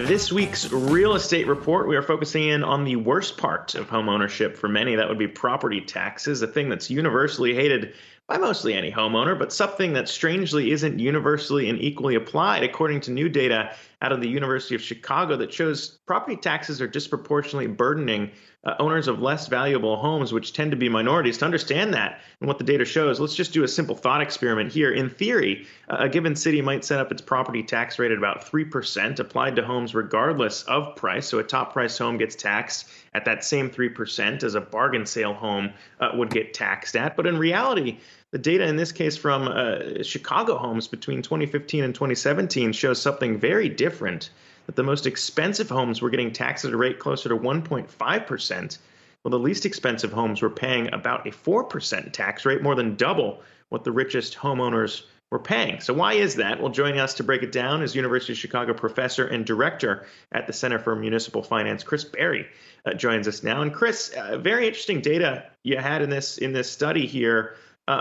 this week's real estate report, we are focusing in on the worst part of home ownership for many. That would be property taxes, a thing that's universally hated by mostly any homeowner, but something that strangely isn't universally and equally applied, according to new data out of the University of Chicago that shows property taxes are disproportionately burdening owners of less valuable homes, which tend to be minorities. To understand that and what the data shows, let's just do a simple thought experiment here. In theory, a given city might set up its property tax rate at about 3% applied to homes regardless of price. So a top price home gets taxed at that same 3% as a bargain sale home would get taxed at. But in reality, the data in this case from Chicago homes between 2015 and 2017 shows something very different, that the most expensive homes were getting taxed at a rate closer to 1.5%, while the least expensive homes were paying about a 4% tax rate, more than double what the richest homeowners were paying. So why is that? Well, joining us to break it down is University of Chicago professor and director at the Center for Municipal Finance, Chris Berry, joins us now. And Chris, very interesting data you had in this study here.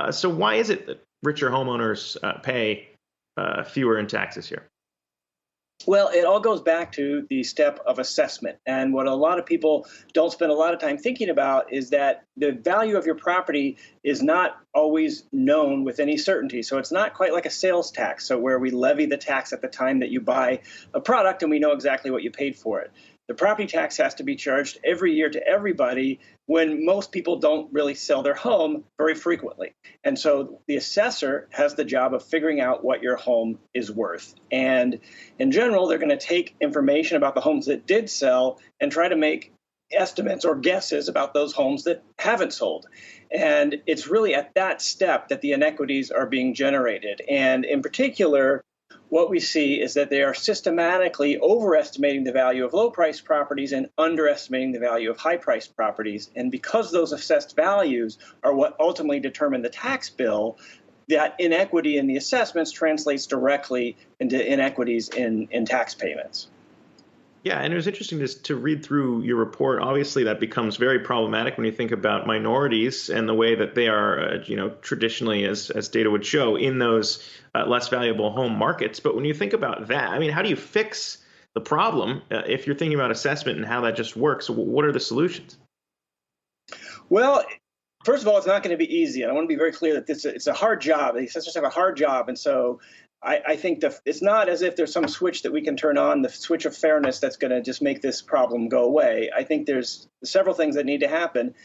So why is it that richer homeowners pay fewer in taxes here? Well, it all goes back to the step of assessment. And what a lot of people don't spend a lot of time thinking about is that the value of your property is not always known with any certainty. So it's not quite like a sales tax, so where we levy the tax at the time that you buy a product and we know exactly what you paid for it. The property tax has to be charged every year to everybody when most people don't really sell their home very frequently. And so the assessor has the job of figuring out what your home is worth. And in general, they're going to take information about the homes that did sell and try to make estimates or guesses about those homes that haven't sold. And it's really at that step that the inequities are being generated. And in particular, what we see is that they are systematically overestimating the value of low-priced properties and underestimating the value of high-priced properties. And because those assessed values are what ultimately determine the tax bill, that inequity in the assessments translates directly into inequities in tax payments. Yeah, and it was interesting to read through your report. Obviously, that becomes very problematic when you think about minorities and the way that they are, traditionally, as data would show, in those less valuable home markets. But when you think about that, I mean, how do you fix the problem if you're thinking about assessment and how that just works? What are the solutions? Well, first of all, it's not going to be easy. And I want to be very clear that it's a hard job. The assessors have a hard job. And so I think it's not as if there's some switch that we can turn on, the switch of fairness that's going to just make this problem go away. I think there's several things that need to happen.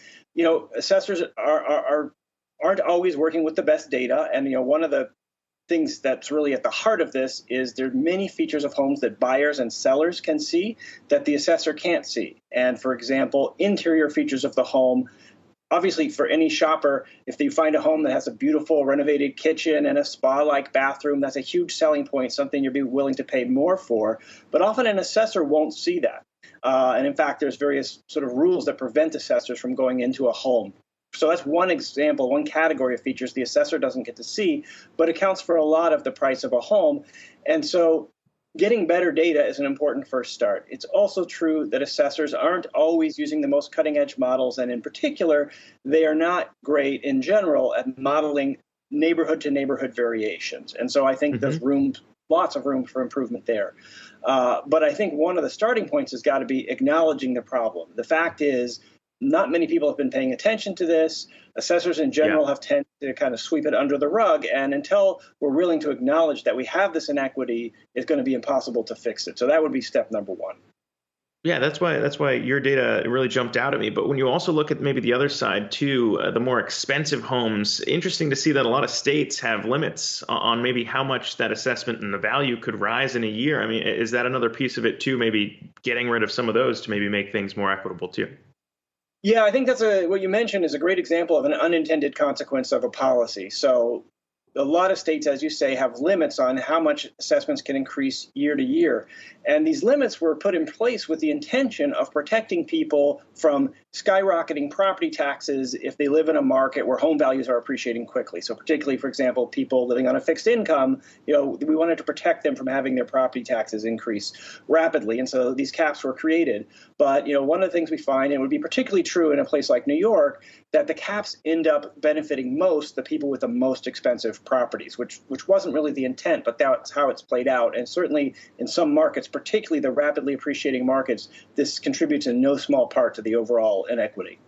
Assessors aren't always working with the best data. And, one of the things that's really at the heart of this is there are many features of homes that buyers and sellers can see that the assessor can't see. And, for example, interior features of the home. Obviously, for any shopper, if they find a home that has a beautiful renovated kitchen and a spa-like bathroom, that's a huge selling point, something you'd be willing to pay more for. But often an assessor won't see that. And in fact, there's various sort of rules that prevent assessors from going into a home. So that's one example, one category of features the assessor doesn't get to see, but accounts for a lot of the price of a home. And so getting better data is an important first start. It's also true that assessors aren't always using the most cutting-edge models, and in particular, they are not great in general at modeling neighborhood-to-neighborhood variations. And so I think there's lots of room for improvement there. But I think one of the starting points has got to be acknowledging the problem. The fact is, not many people have been paying attention to this. Assessors in general have tended to kind of sweep it under the rug. And until we're willing to acknowledge that we have this inequity, it's going to be impossible to fix it. So that would be step number one. Yeah, that's why your data really jumped out at me. But when you also look at maybe the other side too, the more expensive homes, interesting to see that a lot of states have limits on maybe how much that assessment and the value could rise in a year. I mean, is that another piece of it too, maybe getting rid of some of those to maybe make things more equitable too? Yeah, I think what you mentioned is a great example of an unintended consequence of a policy. So a lot of states, as you say, have limits on how much assessments can increase year to year. And these limits were put in place with the intention of protecting people from skyrocketing property taxes if they live in a market where home values are appreciating quickly. So particularly, for example, people living on a fixed income, we wanted to protect them from having their property taxes increase rapidly. And so these caps were created. But, one of the things we find, and it would be particularly true in a place like New York, that the caps end up benefiting most the people with the most expensive properties, which wasn't really the intent, but that's how it's played out. And certainly in some markets, particularly the rapidly appreciating markets, this contributes in no small part to the overall inequity.